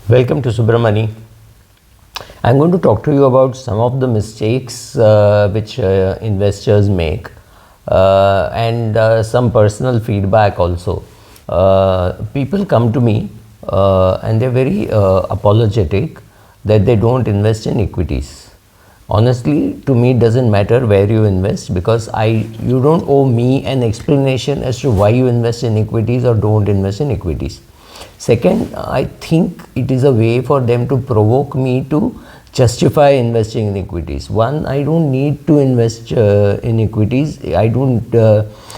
Welcome to Subramani. I'm going to talk to you about some of the mistakes which investors make and some personal feedback also. People come to me and they're very apologetic that they don't invest in equities. Honestly, to me it doesn't matter where you invest because you don't owe me an explanation as to why you invest in equities or don't invest in equities. Second, I think it is a way for them to provoke me to justify investing in equities. One, I don't need to invest in equities. I don't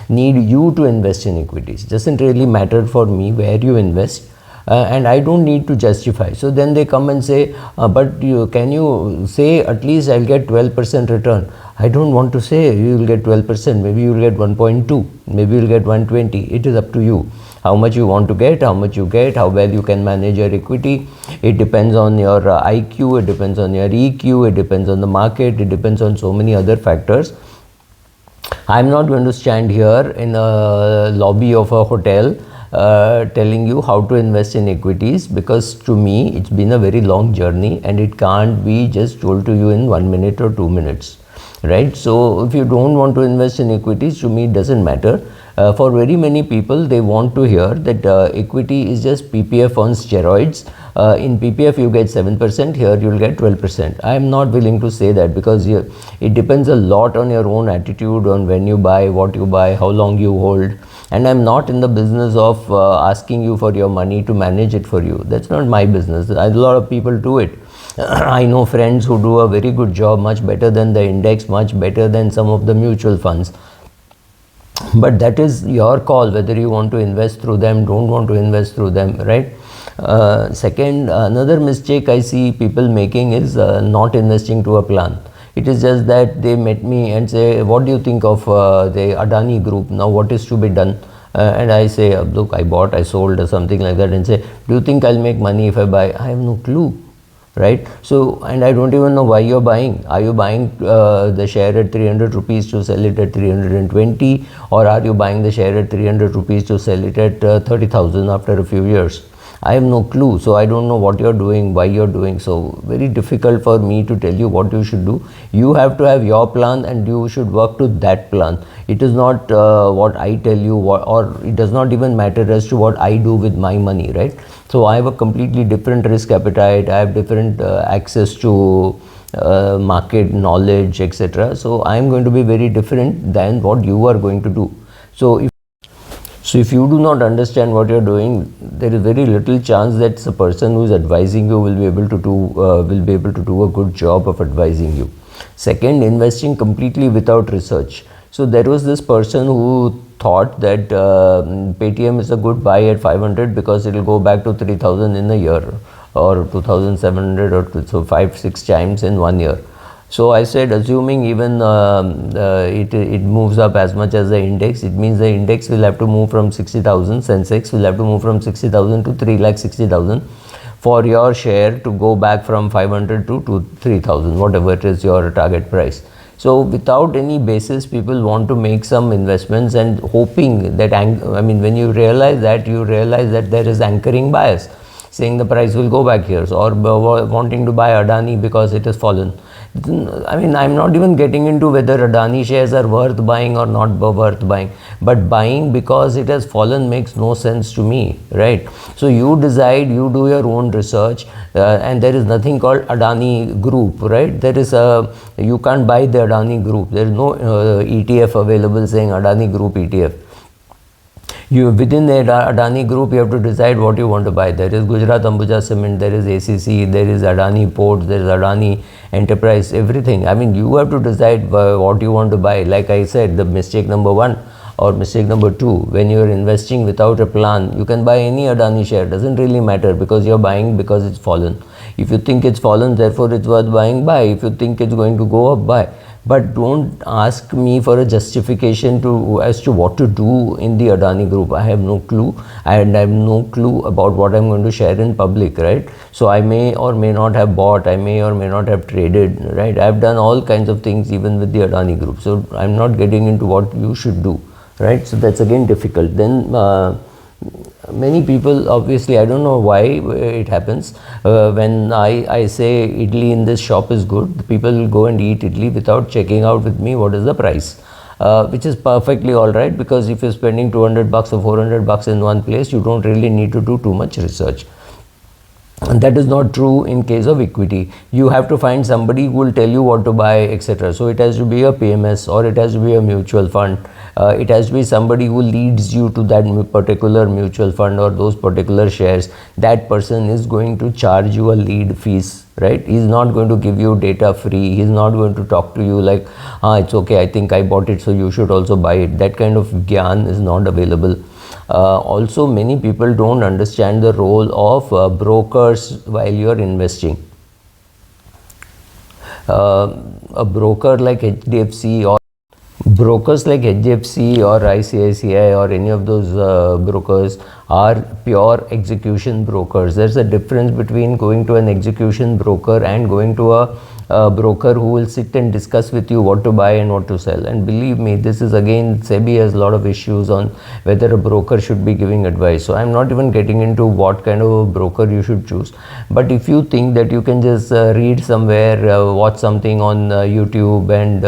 need you to invest in equities. It doesn't really matter for me where you invest. And I don't need to justify. So then they come and say, but can you say at least I'll get 12% return? I don't want to say you will get 12%. Maybe you will get 1.2. Maybe you will get 120. It is up to you. How much you want to get, how much you get, how well you can manage your equity. It depends on your IQ, it depends on your EQ, it depends on the market, it depends on so many other factors. I'm not going to stand here in a lobby of a hotel telling you how to invest in equities, because to me it's been a very long journey and it can't be just told to you in 1 minute or 2 minutes, right? So if you don't want to invest in equities, to me it doesn't matter. For very many people, they want to hear that equity is just PPF on steroids. In PPF you get 7%, here you will get 12%. I am not willing to say that, because it depends a lot on your own attitude, on when you buy, what you buy, how long you hold. And I am not in the business of asking you for your money to manage it for you. That's not my business. A lot of people do it. I know friends who do a very good job, much better than the index, much better than some of the mutual funds. But that is your call, whether you want to invest through them, don't want to invest through them, right? Second, another mistake I see people making is not investing to a plan. It is just that they met me and say, what do you think of the Adani group? Now what is to be done? And I say, look, I bought, I sold or something like that, and say, do you think I'll make money if I buy? I have no clue. Right? So, and I don't even know why you're buying. Are you buying the share at 300 rupees to sell it at 320, or are you buying the share at 300 rupees to sell it at 30,000 after a few years? I have no clue. So I don't know what you're doing, why you're doing. So very difficult for me to tell you what you should do. You have to have your plan and you should work to that plan. It is not what I tell you, or it does not even matter as to what I do with my money, right? So I have a completely different risk appetite. I have different access to market knowledge, etc. So I am going to be very different than what you are going to do. So if you do not understand what you're doing, there is very little chance that the person who is advising you will be able to do a good job of advising you. Second, investing completely without research. So there was this person who thought that Paytm is a good buy at 500 because it will go back to 3000 in a year, or 2700, or so 5-6 times in 1 year. So I said, assuming even it moves up as much as the index, it means the index will have to move from 60,000, Sensex will have to move from 60,000 to 3,60,000 for your share to go back from 500 to 3,000, whatever it is your target price. So without any basis, people want to make some investments and hoping that, when you realize that there is anchoring bias, saying the price will go back here, or wanting to buy Adani because it has fallen. I'm not even getting into whether Adani shares are worth buying or not worth buying, but buying because it has fallen makes no sense to me, right? So you decide, you do your own research, and there is nothing called Adani group, right? You can't buy the Adani group. There is no ETF available saying Adani group ETF. Within the Adani group, you have to decide what you want to buy. There is Gujarat Ambuja Cement, there is ACC, there is Adani Ports, there is Adani Enterprise, everything. You have to decide what you want to buy. Like I said, the mistake number 1 or mistake number 2, when you are investing without a plan, you can buy any Adani share. Doesn't really matter, because you are buying because it's fallen. If you think it's fallen, therefore it's worth buying, buy. If you think it's going to go up, buy. But don't ask me for a justification as to what to do in the Adani group. I have no clue, and I have no clue about what I'm going to share in public, right? So I may or may not have bought, I may or may not have traded, right? I've done all kinds of things even with the Adani group. So I'm not getting into what you should do, right? So that's again difficult. Then many people, obviously, I don't know why it happens. When I say idli in this shop is good, people will go and eat idli without checking out with me what is the price. Which is perfectly all right, because if you're spending 200 bucks or 400 bucks in one place, you don't really need to do too much research. And that is not true in case of equity. You have to find somebody who will tell you what to buy, etc. So it has to be a PMS, or it has to be a mutual fund. It has to be somebody who leads you to that particular mutual fund or those particular shares. That person is going to charge you a lead fees, right? He's not going to give you data free. He's not going to talk to you like, it's okay, I think I bought it, so you should also buy it. That kind of gyan is not available. Also, many people don't understand the role of brokers while you're investing. A broker like HDFC, or brokers like HDFC or ICICI or any of those brokers are pure execution brokers. There's a difference between going to an execution broker and going to a broker who will sit and discuss with you what to buy and what to sell. And believe me, this is again, SEBI has a lot of issues on whether a broker should be giving advice. So I'm not even getting into what kind of a broker you should choose. But if you think that you can just read somewhere, watch something on YouTube, and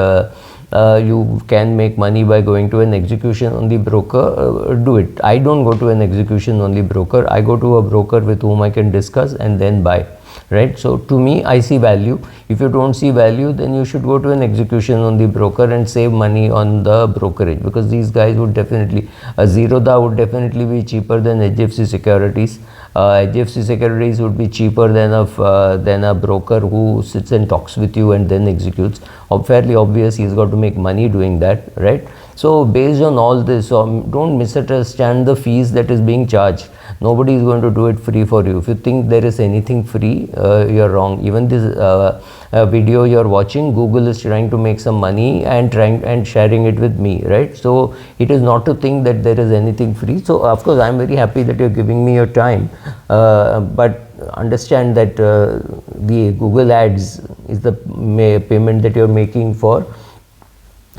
you can make money by going to an execution only broker, do it. I don't go to an execution only broker. I go to a broker with whom I can discuss and then buy, right? So to me, I see value. If you don't see value, then you should go to an execution only broker and save money on the brokerage, because these guys would definitely, Zerodha would definitely be cheaper than HDFC Securities. HDFC Securities would be cheaper than a broker who sits and talks with you and then executes. Fairly obvious, he's got to make money doing that, right? So based on all this, don't misunderstand the fees that is being charged. Nobody is going to do it free for you. If you think there is anything free, you're wrong. Even this video you're watching, Google is trying to make some money and sharing it with me, right? So it is not to think that there is anything free. So of course, I'm very happy that you're giving me your time, but understand that the Google ads is the payment that you're making for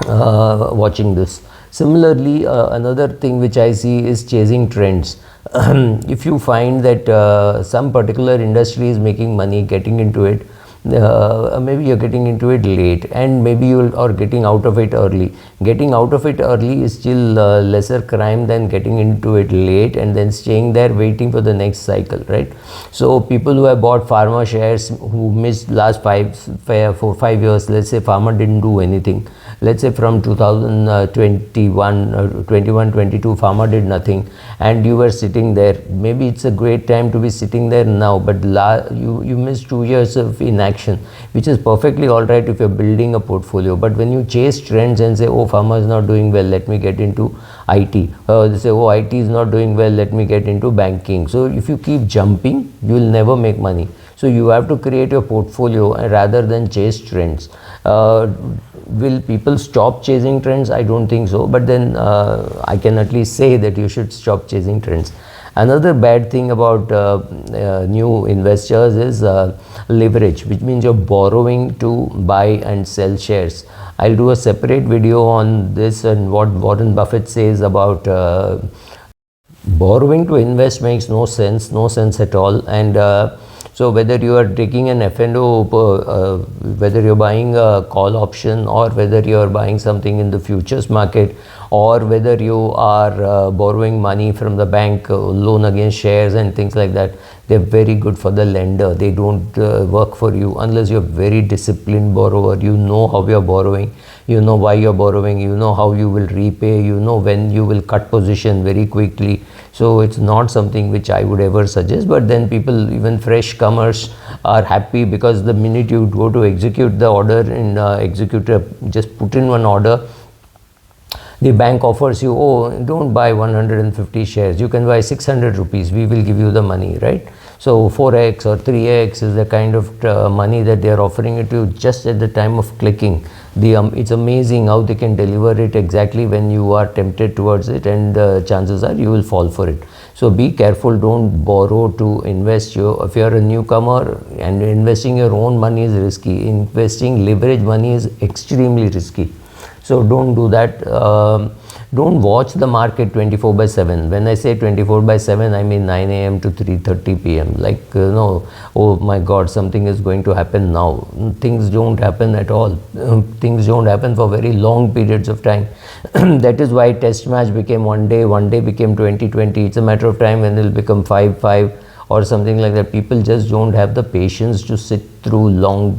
watching this. Similarly, another thing which I see is chasing trends. If you find that some particular industry is making money, getting into it, maybe you're getting into it late, and maybe you are getting out of it early. Getting out of it early is still lesser crime than getting into it late and then staying there waiting for the next cycle, right? So people who have bought pharma shares who missed last 5 years, let's say pharma didn't do anything. Let's say from 2021, 22, pharma did nothing, and you were sitting there. Maybe it's a great time to be sitting there now, but you missed 2 years of inaction, which is perfectly all right if you're building a portfolio. But when you chase trends and say, oh, pharma is not doing well, let me get into IT. They say, oh, IT is not doing well, let me get into banking. So if you keep jumping, you will never make money. So you have to create your portfolio rather than chase trends. Will people stop chasing trends? I don't think so, but then I can at least say that you should stop chasing trends. Another bad thing about new investors is leverage, which means you're borrowing to buy and sell shares. I'll do a separate video on this and what Warren Buffett says about borrowing to invest makes no sense at all. And so whether you are taking an F&O, whether you're buying a call option, or whether you're buying something in the futures market, or whether you are borrowing money from the bank, loan against shares and things like that, they're very good for the lender. They don't work for you unless you're very disciplined borrower. You know how you're borrowing, you know why you're borrowing, you know how you will repay, you know when you will cut position very quickly. So it's not something which I would ever suggest. But then people, even fresh comers, are happy because the minute you go to execute the order in executor, just put in one order, the bank offers you, oh, don't buy 150 shares, you can buy 600 rupees, we will give you the money, right? So 4x or 3x is the kind of money that they are offering it to you just at the time of clicking. It's amazing how they can deliver it exactly when you are tempted towards it, and chances are you will fall for it. So be careful, don't borrow to invest. If you are a newcomer, and investing your own money is risky, investing leverage money is extremely risky. So don't do that. Don't watch the market 24 by 7. When I say 24 by 7, I mean 9 a.m. to 3:30 p.m. Like, no, oh my God, something is going to happen now. Things don't happen at all. Things don't happen for very long periods of time. That is why test match became one day became 2020. It's a matter of time when it will become 5 or something like that. People just don't have the patience to sit through long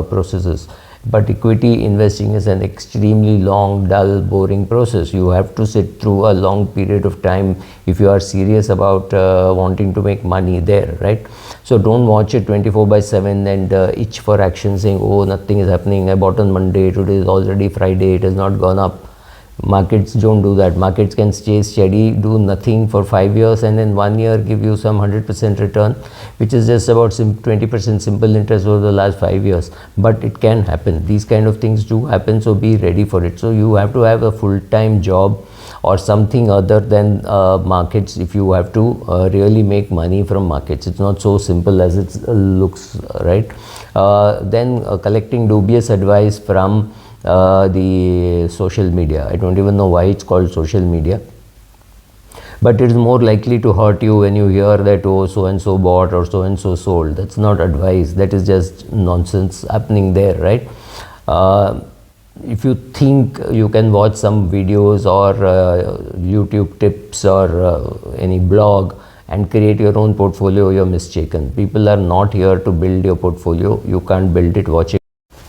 processes. But equity investing is an extremely long, dull, boring process. You have to sit through a long period of time if you are serious about wanting to make money there, right? So don't watch it 24 by 7 and itch for action, saying, oh, nothing is happening. I bought on Monday, today is already Friday, it has not gone up. Markets don't do that. Markets can stay steady, do nothing for 5 years, and in 1 year give you some 100% return, which is just about 20% simple interest over the last 5 years. But it can happen. These kind of things do happen, so be ready for it. So you have to have a full-time job or something other than markets if you have to really make money from markets. It's not so simple as it looks, right? Then collecting dubious advice from the social media. I don't even know why it's called social media, but it is more likely to hurt you when you hear that, oh, so and so bought or so and so sold. That's not advice, that is just nonsense happening there, right? If you think you can watch some videos or YouTube tips or any blog and create your own portfolio, you're mistaken. People are not here to build your portfolio. You can't build it watching.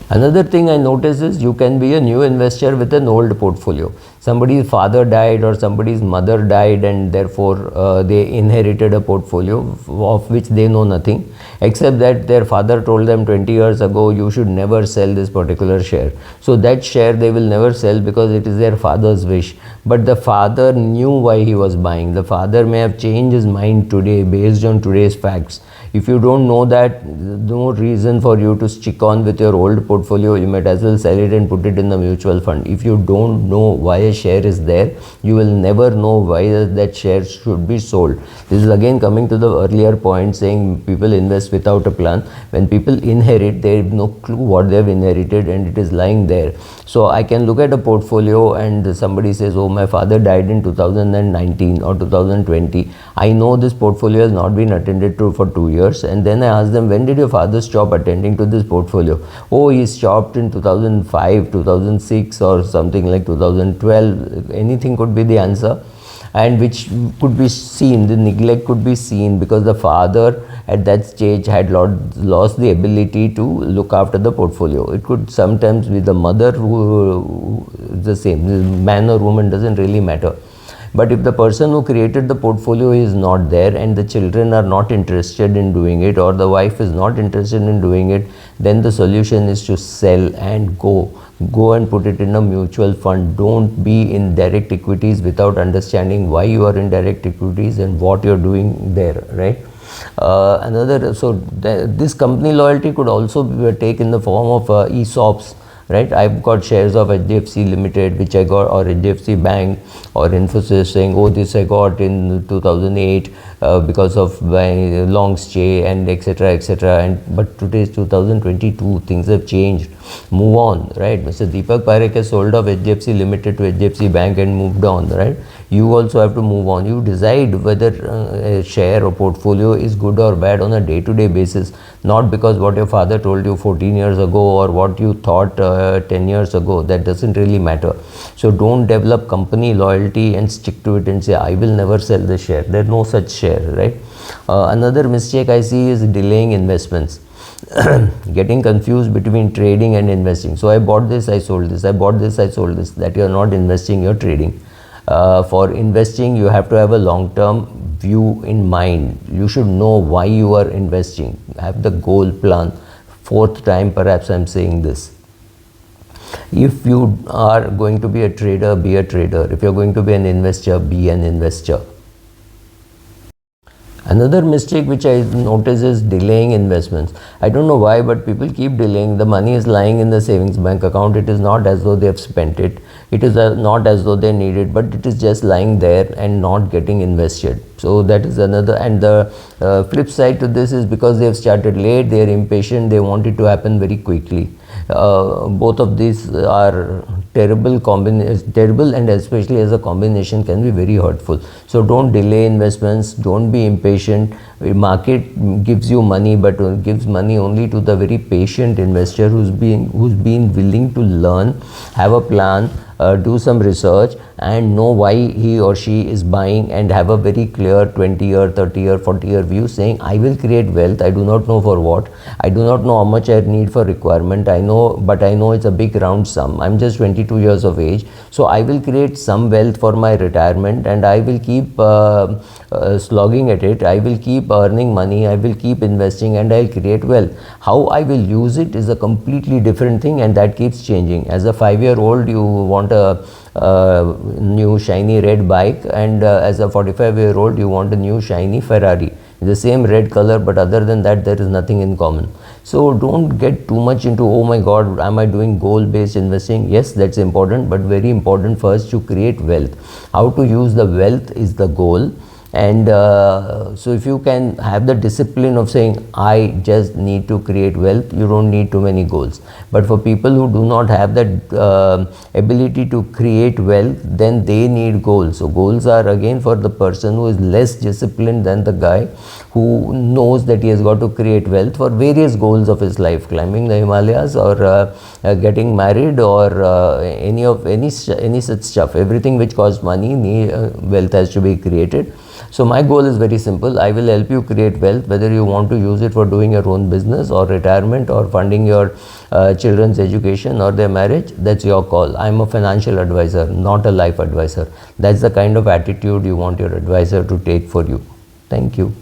Another thing I notice is you can be a new investor with an old portfolio. Somebody's father died or somebody's mother died, and therefore they inherited a portfolio of which they know nothing, except that their father told them 20 years ago, you should never sell this particular share. So that share they will never sell because it is their father's wish. But the father knew why he was buying. The father may have changed his mind today based on today's facts. If you don't know that, no reason for you to stick on with your old portfolio. You might as well sell it and put it in the mutual fund. If you don't know why a share is there, you will never know why that share should be sold. This is again coming to the earlier point, saying people invest without a plan. When people inherit, they have no clue what they have inherited and it is lying there. So I can look at a portfolio and somebody says, oh, my father died in 2019 or 2020. I know this portfolio has not been attended to for 2 years. And then I ask them, when did your father stop attending to this portfolio? Oh, he stopped in 2005, 2006 or something like 2012. Anything could be the answer, and which could be seen, the neglect could be seen because the father at that stage had lost the ability to look after the portfolio. It could sometimes be the mother who the same, man or woman doesn't really matter. But if the person who created the portfolio is not there and the children are not interested in doing it, or the wife is not interested in doing it, then the solution is to sell and go and put it in a mutual fund. Don't be in direct equities without understanding why you are in direct equities and what you're doing there, right? This company loyalty could also take in the form of ESOPs. Right, I've got shares of HDFC Limited which I got, or HDFC Bank or Infosys, saying, oh, this I got in 2008 because of my long stay and etc. And but today is 2022, things have changed. Move on, right? Mr. Deepak Parekh has sold off HDFC Limited to HDFC Bank and moved on, right? You also have to move on. You decide whether a share or portfolio is good or bad on a day-to-day basis, not because what your father told you 14 years ago or what you thought 10 years ago. That doesn't really matter. So don't develop company loyalty and stick to it and say, I will never sell this share. There's no such share, right? Another mistake I see is delaying investments. Getting confused between trading and investing. So I bought this, I sold this, I bought this, I sold this. That you are not investing, you're trading. For investing, you have to have a long-term view in mind. You should know why you are investing. Have the goal plan. Fourth time perhaps I'm saying this. If you are going to be a trader, be a trader. If you're going to be an investor, be an investor. Another mistake which I notice is delaying investments. I don't know why, but people keep delaying. The money is lying in the savings bank account. It is not as though they have spent it. It is not as though they need it, but it is just lying there and not getting invested. So that is another. And the flip side to this is because they have started late, they are impatient, they want it to happen very quickly. Both of these are terrible, and especially as a combination can be very hurtful. So don't delay investments, don't be impatient. Market gives you money, but gives money only to the very patient investor who's been willing to learn, have a plan, do some research, and know why he or she is buying, and have a very clear 20-year, 30-year, 40-year view, saying I will create wealth. I do not know for what, I do not know how much I need for requirement, but I know it's a big round sum. I'm just 22 years of age, so I will create some wealth for my retirement, and I will keep slogging at it. I will keep earning money, I will keep investing, and I'll create wealth. How I will use it is a completely different thing, and that keeps changing. As a 5-year-old, you want a new shiny red bike, and as a 45-year-old you want a new shiny Ferrari, the same red color, but other than that there is nothing in common. So don't get too much into, oh my god, am I doing goal based investing? Yes, that's important, but very important first to create wealth. How to use the wealth is the goal. And so if you can have the discipline of saying I just need to create wealth, you don't need too many goals. But for people who do not have that ability to create wealth, then they need goals. So goals are again for the person who is less disciplined than the guy who knows that he has got to create wealth for various goals of his life, climbing the Himalayas, or getting married, or any such stuff. Everything which costs money, wealth has to be created. So my goal is very simple. I will help you create wealth, whether you want to use it for doing your own business, or retirement, or funding your children's education or their marriage. That's your call. I'm a financial advisor, not a life advisor. That's the kind of attitude you want your advisor to take for you. Thank you.